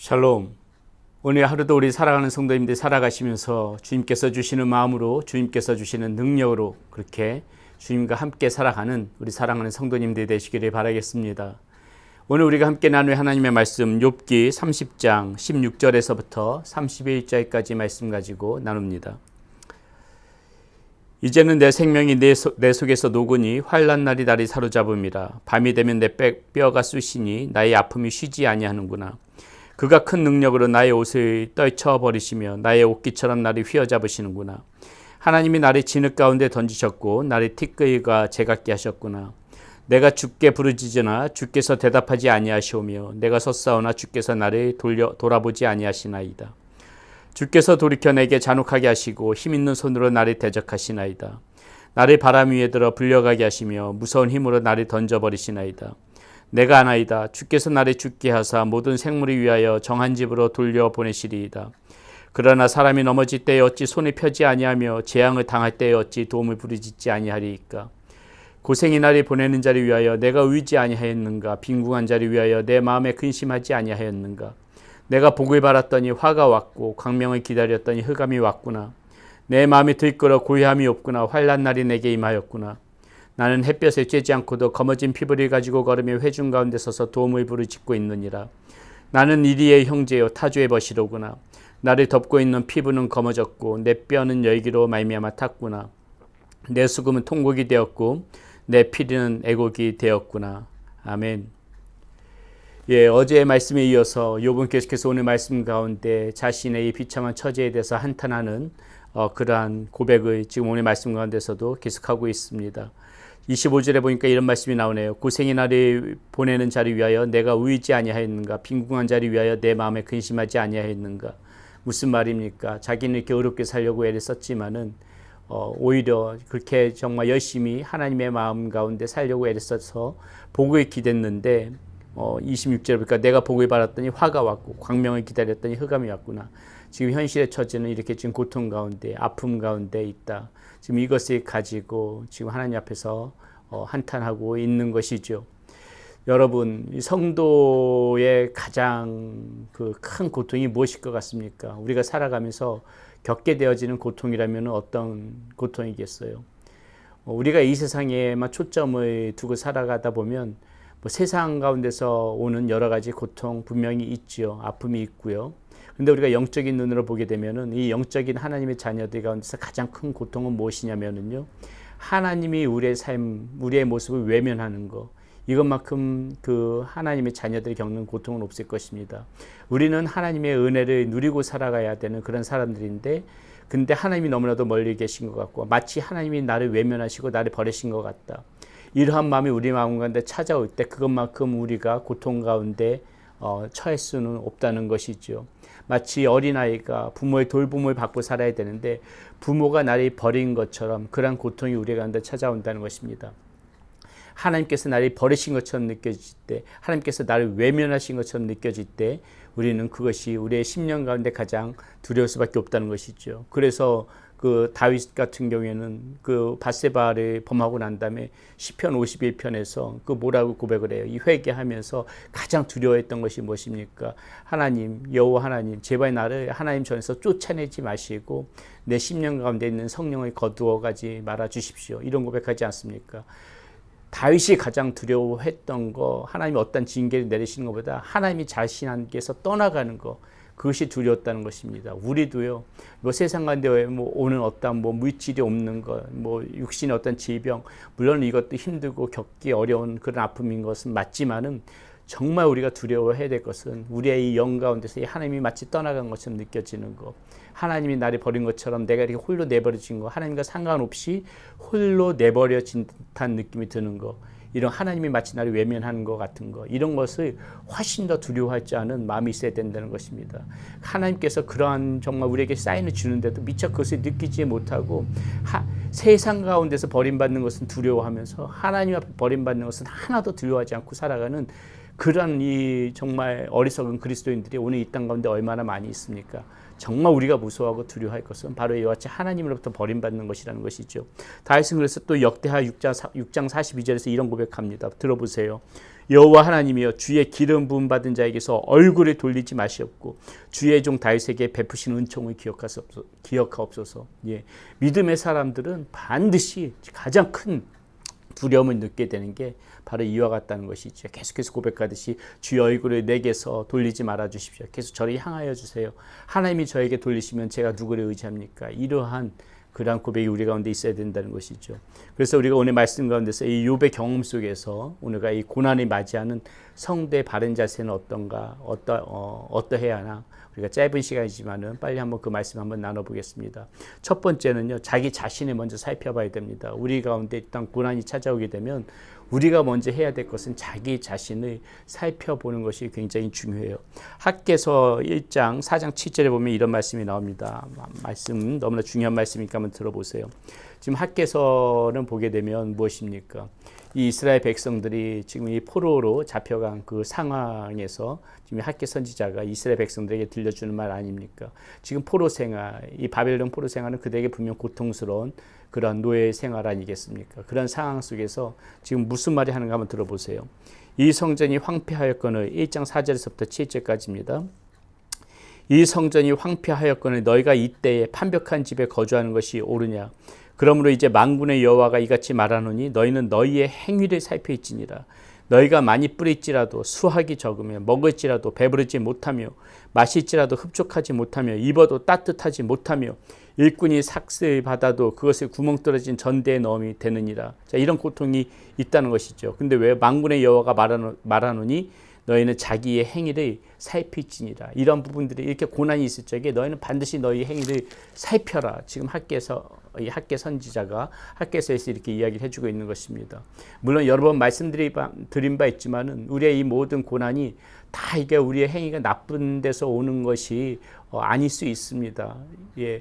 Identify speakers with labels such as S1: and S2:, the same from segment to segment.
S1: 샬롬. 오늘 하루도 우리 살아가는 성도님들이 살아가시면서 주님께서 주시는 마음으로, 주님께서 주시는 능력으로 그렇게 주님과 함께 살아가는 우리 사랑하는 성도님들이 되시기를 바라겠습니다. 오늘 우리가 함께 나눌 하나님의 말씀 욥기 30장 16절에서부터 31절까지 말씀 가지고 나눕니다. 이제는 내 생명이 내 속에서 녹으니 환난 날이 나를 사로잡음이라. 밤이 되면 내 뼈가 쑤시니 나의 아픔이 쉬지 아니하는구나. 그가 큰 능력으로 나의 옷을 떨쳐버리시며 나의 옷깃처럼 나를 휘어잡으시는구나. 하나님이 나를 진흙 가운데 던지셨고 나를 티끌과 제각기 하셨구나. 내가 주께 부르짖으나 주께서 대답하지 아니하시오며 내가 섰사오나 주께서 나를 돌아보지 아니하시나이다. 주께서 돌이켜 내게 잔혹하게 하시고 힘있는 손으로 나를 대적하시나이다. 나를 바람 위에 들어 불려가게 하시며 무서운 힘으로 나를 던져버리시나이다. 내가 아나이다. 주께서 나를 죽게 하사 모든 생물을 위하여 정한 집으로 돌려보내시리이다. 그러나 사람이 넘어질 때에 어찌 손을 펴지 아니하며 재앙을 당할 때에 어찌 도움을 부르짖지 아니하리이까. 고생이 나를 보내는 자를 위하여 내가 의지 아니하였는가. 빈궁한 자를 위하여 내 마음에 근심하지 아니하였는가. 내가 복을 바랐더니 화가 왔고 광명을 기다렸더니 흑암이 왔구나. 내 마음이 들끓어 고요함이 없구나. 환난 날이 내게 임하였구나. 나는 햇볕에 쬐지 않고도 검어진 피부를 가지고 걸으며 회중 가운데 서서 도움을 부르짖고 있느니라. 나는 이리의 형제요 타주의 벗이로구나. 나를 덮고 있는 피부는 검어졌고 내 뼈는 열기로 말미암아 탔구나. 내 수금은 통곡이 되었고 내 피리는 애곡이 되었구나. 아멘. 어제의 말씀에 이어서 욥은 계속해서 오늘 말씀 가운데 자신의 이 비참한 처지에 대해서 한탄하는 그러한 고백을 지금 오늘 말씀 가운데서도 계속하고 있습니다. 25절에 보니까 이런 말씀이 나오네요. 고생이 나를 보내는 자를 위하여 내가 의지 아니하였는가. 빈궁한 자를 위하여 내 마음에 근심하지 아니하였는가. 무슨 말입니까? 자기는 이렇게 어렵게 살려고 애를 썼지만은 오히려 그렇게 정말 열심히 하나님의 마음 가운데 살려고 애를 써서 복을 기댔는데 26절에 보니까 내가 복을 받았더니 화가 왔고 광명을 기다렸더니 흑암이 왔구나. 지금 현실의 처지는 이렇게 지금 고통 가운데 아픔 가운데 있다. 지금 이것을 가지고 지금 하나님 앞에서 한탄하고 있는 것이죠. 여러분, 성도의 가장 그 큰 고통이 무엇일 것 같습니까? 우리가 살아가면서 겪게 되어지는 고통이라면 어떤 고통이겠어요? 우리가 이 세상에만 초점을 두고 살아가다 보면 세상 가운데서 오는 여러 가지 고통 분명히 있죠. 아픔이 있고요. 근데 우리가 영적인 눈으로 보게 되면은 이 영적인 하나님의 자녀들 가운데서 가장 큰 고통은 무엇이냐면은요. 하나님이 우리의 삶, 우리의 모습을 외면하는 것. 이것만큼 그 하나님의 자녀들이 겪는 고통은 없을 것입니다. 우리는 하나님의 은혜를 누리고 살아가야 되는 그런 사람들인데 근데 하나님이 너무나도 멀리 계신 것 같고 마치 하나님이 나를 외면하시고 나를 버리신 것 같다. 이러한 마음이 우리 마음 가운데 찾아올 때 그것만큼 우리가 고통 가운데 처할 수는 없다는 것이죠. 마치 어린아이가 부모의 돌봄을 받고 살아야 되는데 부모가 나를 버린 것처럼 그런 고통이 우리 가운데 찾아온다는 것입니다. 하나님께서 나를 버리신 것처럼 느껴질 때, 하나님께서 나를 외면하신 것처럼 느껴질 때 우리는 그것이 우리의 심령 가운데 가장 두려울 수밖에 없다는 것이죠. 그래서 그 다윗 같은 경우에는 그 밧세바를 범하고 난 다음에 시편 51편에서 그 뭐라고 고백을 해요. 이 회개하면서 가장 두려워했던 것이 무엇입니까? 하나님, 여호와 하나님, 제발 나를 하나님 전에서 쫓아내지 마시고 내 심령 가운데 있는 성령을 거두어 가지 말아 주십시오. 이런 고백하지 않습니까? 다윗이 가장 두려워했던 거, 하나님이 어떤 징계를 내리시는 것보다 하나님이 자신께서 떠나가는 거, 그것이 두려웠다는 것입니다. 우리도요, 세상 가운데 오는 어떤 물질이 없는 것, 육신의 어떤 질병, 물론 이것도 힘들고 겪기 어려운 그런 아픔인 것은 맞지만은 정말 우리가 두려워해야 될 것은 우리의 이 영 가운데서 하나님이 마치 떠나간 것처럼 느껴지는 것, 하나님이 나를 버린 것처럼 내가 이렇게 홀로 내버려진 것, 하나님과 상관없이 홀로 내버려진 듯한 느낌이 드는 것, 이런 하나님이 마치 나를 외면하는 것 같은 것, 이런 것을 훨씬 더 두려워하지 않은 마음이 있어야 된다는 것입니다. 하나님께서 그러한 정말 우리에게 사인을 주는데도 미처 그것을 느끼지 못하고 세상 가운데서 버림받는 것은 두려워하면서 하나님 앞에 버림받는 것은 하나도 두려워하지 않고 살아가는 그런 이 정말 어리석은 그리스도인들이 오늘 이 땅 가운데 얼마나 많이 있습니까? 정말 우리가 무서워하고 두려워할 것은 바로 이와 같이 하나님으로부터 버림받는 것이라는 것이죠. 다윗은 그래서 또 역대하 6장 42절에서 이런 고백합니다. 들어보세요. 여호와 하나님이여 주의 기름 부음 받은 자에게서 얼굴을 돌리지 마시옵고 주의 종 다윗에게 베푸신 은총을 기억하옵소서. 예. 믿음의 사람들은 반드시 가장 큰 두려움을 느끼게 되는 게 바로 이와 같다는 것이죠. 계속해서 고백하듯이 주의 얼굴을 내게서 돌리지 말아 주십시오. 계속 저를 향하여 주세요. 하나님이 저에게 돌리시면 제가 누구를 의지합니까? 이러한 그러한 고백이 우리 가운데 있어야 된다는 것이죠. 그래서 우리가 오늘 말씀 가운데서 이 욥의 경험 속에서 우리가 이 고난을 맞이하는 성도의 바른 자세는 어떤가, 어떠해야 하나, 우리가 짧은 시간이지만은 빨리 한번 그 말씀 한번 나눠보겠습니다. 첫 번째는요, 자기 자신을 먼저 살펴봐야 됩니다. 우리 가운데 일단 고난이 찾아오게 되면 우리가 먼저 해야 될 것은 자기 자신을 살펴보는 것이 굉장히 중요해요. 학개서 1장 4장 7절에 보면 이런 말씀이 나옵니다. 말씀 너무나 중요한 말씀이니까 한번 들어보세요. 지금 학개서는 보게 되면 무엇입니까? 이 이스라엘 백성들이 지금 이 포로로 잡혀간 그 상황에서 지금 학개 선지자가 이스라엘 백성들에게 들려주는 말 아닙니까? 지금 포로 생활, 이 바벨론 포로 생활은 그들에게 분명 고통스러운 그런 노예 생활 아니겠습니까? 그런 상황 속에서 지금 무슨 말이 하는가 한번 들어보세요. 이 성전이 황폐하였거늘 1장 4절에서부터 7절까지입니다. 이 성전이 황폐하였거늘 너희가 이때에 판벽한 집에 거주하는 것이 옳으냐? 그러므로 이제 만군의 여호와가 이같이 말하노니 너희는 너희의 행위를 살필지니라. 너희가 많이 뿌릴지라도 수확이 적으며 먹을지라도 배부르지 못하며 마실지라도 흡족하지 못하며 입어도 따뜻하지 못하며 일꾼이 삭슬 받아도 그것을 구멍 뚫어진 전대에 넣음이 되느니라. 자, 이런 고통이 있다는 것이죠. 근데 왜 만군의 여호와가 말하노니 너희는 자기의 행위를 살필지니라. 이런 부분들이 이렇게 고난이 있을 적에 너희는 반드시 너희 행위를 살펴라. 지금 학개 선지자가 학개서에서 이렇게 이야기를 해주고 있는 것입니다. 물론 여러 번 말씀드린 바 있지만은 우리의 이 모든 고난이 다 이게 우리의 행위가 나쁜 데서 오는 것이 아닐 수 있습니다. 예,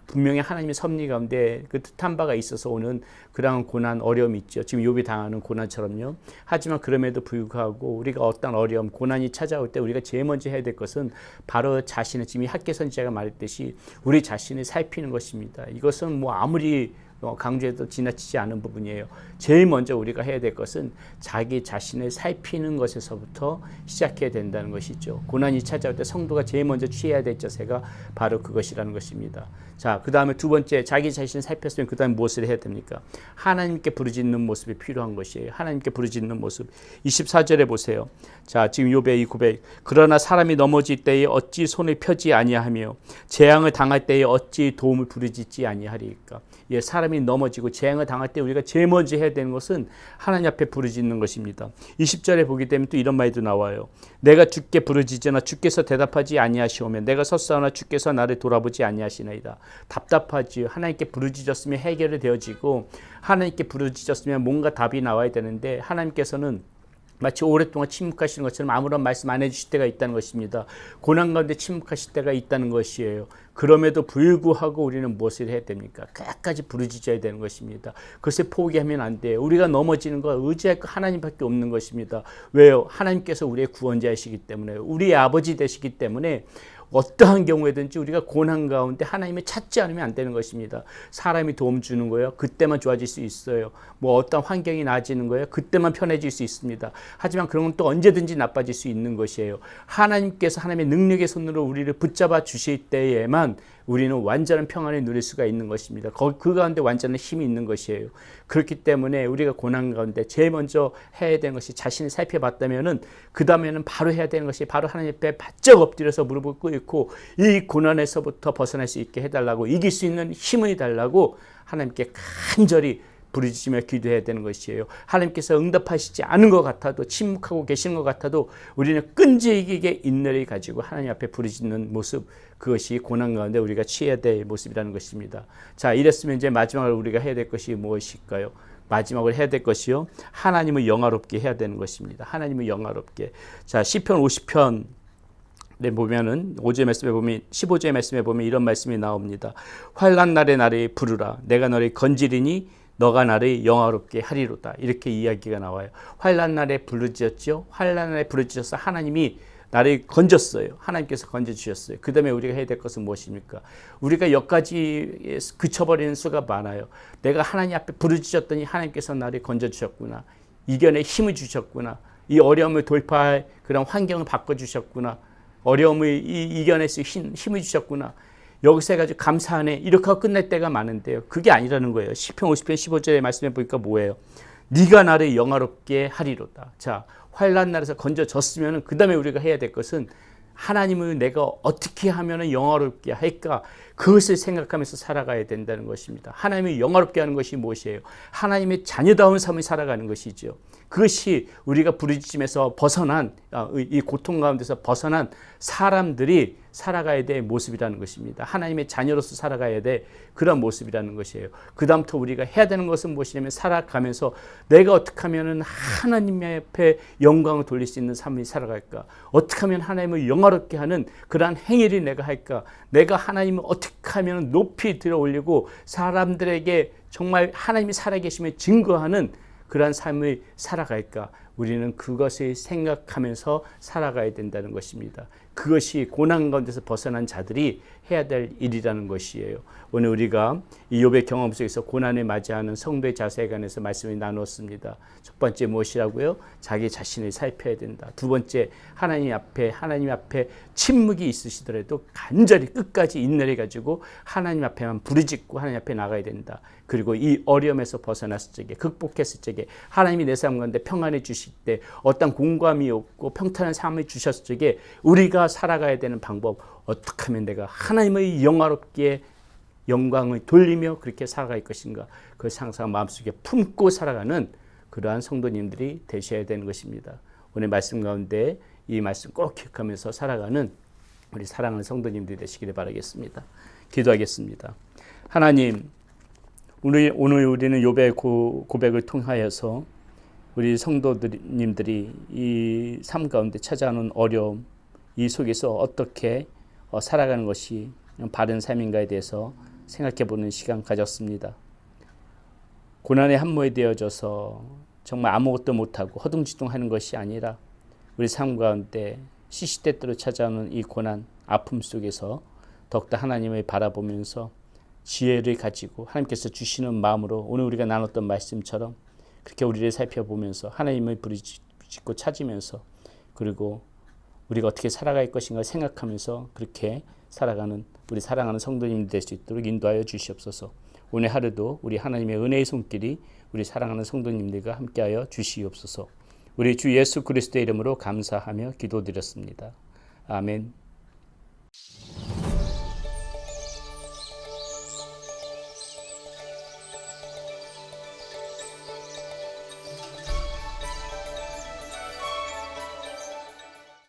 S1: 분명히 하나님의 섭리 가운데 그 뜻한 바가 있어서 오는 그러한 고난, 어려움이 있죠. 지금 욥이 당하는 고난처럼요. 하지만 그럼에도 불구하고 우리가 어떤 어려움, 고난이 찾아올 때 우리가 제일 먼저 해야 될 것은 바로 자신을, 지금 이 학개 선지자가 말했듯이 우리 자신을 살피는 것입니다. 이것은 뭐 아무리 강조해도 지나치지 않은 부분이에요. 제일 먼저 우리가 해야 될 것은 자기 자신을 살피는 것에서부터 시작해야 된다는 것이죠. 고난이 찾아올 때 성도가 제일 먼저 취해야 될 자세가 바로 그것이라는 것입니다. 자, 그 다음에 두 번째, 자기 자신을 살폈으면 그 다음에 무엇을 해야 됩니까? 하나님께 부르짖는 모습이 필요한 것이에요. 하나님께 부르짖는 모습. 24절에 보세요. 자, 지금 욥의 이 고백. 그러나 사람이 넘어질 때에 어찌 손을 펴지 아니하며 재앙을 당할 때에 어찌 도움을 부르짖지 아니하리까? 예, 사람이 넘어지고 재앙을 당할 때 우리가 제일 먼저 해야 되는 것은 하나님 앞에 부르짖는 것입니다. 20절에 보게 되면 또 이런 말도 나와요. 내가 주께 부르짖으나 주께서 대답하지 아니하시오며 내가 섰사오나 주께서 나를 돌아보지 아니하시나이다. 답답하지요. 하나님께 부르짖었으면 해결이 되어지고 하나님께 부르짖었으면 뭔가 답이 나와야 되는데 하나님께서는 마치 오랫동안 침묵하시는 것처럼 아무런 말씀 안 해주실 때가 있다는 것입니다. 고난 가운데 침묵하실 때가 있다는 것이에요. 그럼에도 불구하고 우리는 무엇을 해야 됩니까? 끝까지 부르짖어야 되는 것입니다. 그것을 포기하면 안 돼요. 우리가 넘어지는 거 의지할 거 하나님밖에 없는 것입니다. 왜요? 하나님께서 우리의 구원자이시기 때문에, 우리의 아버지 되시기 때문에 어떠한 경우에든지 우리가 고난 가운데 하나님을 찾지 않으면 안 되는 것입니다. 사람이 도움 주는 거예요. 그때만 좋아질 수 있어요. 뭐 어떤 환경이 나아지는 거예요. 그때만 편해질 수 있습니다. 하지만 그런 건 또 언제든지 나빠질 수 있는 것이에요. 하나님께서 하나님의 능력의 손으로 우리를 붙잡아 주실 때에만 우리는 완전한 평안을 누릴 수가 있는 것입니다. 그 가운데 완전한 힘이 있는 것이에요. 그렇기 때문에 우리가 고난 가운데 제일 먼저 해야 되는 것이 자신을 살펴봤다면은 그 다음에는 바로 해야 되는 것이 바로 하나님 앞에 바짝 엎드려서 무릎을 꿇고 이 고난에서부터 벗어날 수 있게 해달라고, 이길 수 있는 힘을 달라고 하나님께 간절히 부르짖으며 기도해야 되는 것이에요. 하나님께서 응답하시지 않은 것 같아도, 침묵하고 계시는 것 같아도 우리는 끈질기게 인내를 가지고 하나님 앞에 부르짖는 모습, 그것이 고난 가운데 우리가 취해야 될 모습이라는 것입니다. 자, 이랬으면 이제 마지막으로 우리가 해야 될 것이 무엇일까요? 마지막으로 해야 될 것이요, 하나님을 영화롭게 해야 되는 것입니다. 하나님을 영화롭게. 자, 시편 50편 보면은 5절 말씀에 보면, 15절 말씀에 보면 이런 말씀이 나옵니다. 환난 날에 나를 부르라. 내가 너를 건지리니 너가 나를 영화롭게 하리로다. 이렇게 이야기가 나와요. 환난 날에 부르짖었죠. 환난 날에 부르짖어서 하나님이 나를 건졌어요. 하나님께서 건져주셨어요. 그 다음에 우리가 해야 될 것은 무엇입니까? 우리가 여기까지 그쳐버리는 수가 많아요. 내가 하나님 앞에 부르짖었더니 하나님께서 나를 건져주셨구나. 이겨낼 힘을 주셨구나. 이 어려움을 돌파할 그런 환경을 바꿔주셨구나. 어려움을 이겨낼 수 힘을 주셨구나. 여기서 해가지고 감사하네. 이렇게 하고 끝날 때가 많은데요. 그게 아니라는 거예요. 시편 50편 15절에 말씀해 보니까 뭐예요? 네가 나를 영화롭게 하리로다. 자, 환난 날에서 건져졌으면 그 다음에 우리가 해야 될 것은 하나님을 내가 어떻게 하면 영화롭게 할까? 그것을 생각하면서 살아가야 된다는 것입니다. 하나님을 영화롭게 하는 것이 무엇이에요? 하나님의 자녀다운 삶을 살아가는 것이죠. 그것이 우리가 부르짖음에서 벗어난 이 고통 가운데서 벗어난 사람들이 살아가야 될 모습이라는 것입니다. 하나님의 자녀로서 살아가야 될 그런 모습이라는 것이에요. 그 다음부터 우리가 해야 되는 것은 무엇이냐면 살아가면서 내가 어떻게 하면 하나님 앞에 영광을 돌릴 수 있는 삶을 살아갈까? 어떻게 하면 하나님을 영화롭게 하는 그러한 행위를 내가 할까? 내가 하나님을 어떻게 하면 높이 들어 올리고 사람들에게 정말 하나님이 살아계심을 증거하는 그러한 삶을 살아갈까? 우리는 그것을 생각하면서 살아가야 된다는 것입니다. 그것이 고난 가운데서 벗어난 자들이 해야 될 일이라는 것이에요. 오늘 우리가 이 욥의 경험 속에서 고난을 맞이하는 성도의 자세에 관해서 말씀을 나눴습니다. 첫 번째 무엇이라고요? 자기 자신을 살펴야 된다. 두 번째 하나님 앞에 침묵이 있으시더라도 간절히 끝까지 인내를 가지고 하나님 앞에만 부르짖고 하나님 앞에 나가야 된다. 그리고 이 어려움에서 벗어났을 적에 극복했을 적에 하나님이 내 삶 가운데 평안을 주실 때 어떤 공감이 없고 평탄한 삶을 주셨을 적에 우리가 살아가야 되는 방법 어떻게 하면 내가 하나님의 영화롭게 영광을 돌리며 그렇게 살아갈 것인가 그 상상 마음속에 품고 살아가는 그러한 성도님들이 되셔야 되는 것입니다. 오늘 말씀 가운데 이 말씀 꼭 기억하면서 살아가는 우리 사랑하는 성도님들이 되시기를 바라겠습니다. 기도하겠습니다. 하나님, 오늘 우리는 욥의 고백을 통하여서 우리 성도님들이 이 삶 가운데 찾아오는 어려움 이 속에서 어떻게 살아가는 것이 바른 삶인가에 대해서 생각해보는 시간 가졌습니다. 고난의 한모에 되어져서 정말 아무것도 못하고 허둥지둥하는 것이 아니라 우리 삶 가운데 시시때때로 찾아오는 이 고난, 아픔 속에서 더욱더 하나님을 바라보면서 지혜를 가지고 하나님께서 주시는 마음으로 오늘 우리가 나눴던 말씀처럼 그렇게 우리를 살펴보면서 하나님을 부르짖고 찾으면서 그리고 우리가 어떻게 살아갈 것인가 생각하면서 그렇게 살아가는 우리 사랑하는 성도님들 될 수 있도록 인도하여 주시옵소서. 오늘 하루도 우리 하나님의 은혜의 손길이 우리 사랑하는 성도님들과 함께하여 주시옵소서. 우리 주 예수 그리스도의 이름으로 감사하며 기도드렸습니다. 아멘.